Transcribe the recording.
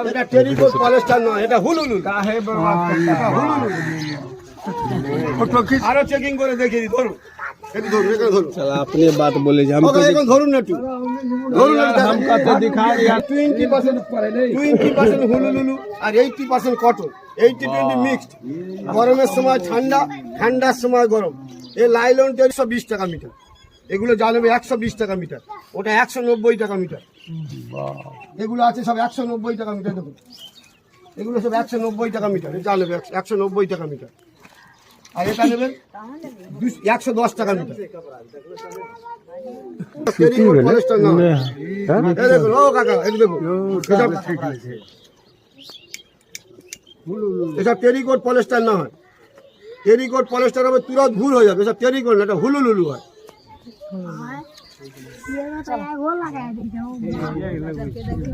এটা টেরিকোট পলিস্টার নয়, এটা হুলুলু। আরো চেকিং করে দেখিয়ে দিই, ধরুন একটু ধরুন, এখানে ধরুন। আপনি বাত বলে যে ওকে, এখন ধরুন না একটু, ধরুন না, 20% হুলুলুলু আর 80% কটন, 80-20 মিক্সড। গরমের সময় ঠান্ডা, ঠান্ডার সময় গরম। এই লাইলনটা 120 টাকা মিটার, এগুলো জানবে 120 টাকা মিটার, ওটা 190 টাকা মিটার। এগুলো আছে সব 190 টাকা মিটার, দেখুন এগুলো সব 190 টাকা মিটার, জানবে 190 টাকা মিটার। আর এটা নেবেন 110 টাকা মিটার। দেখুন ও কাকা, একটু দেখুন, এসব টেরিকোট পলিস্টার না হয়। টেরিকোট পলিস্টার হবে তুরন্ত ভুল হয়ে যাবে, এসব টেরিকোট না, এটা হুলুলুলু হয়।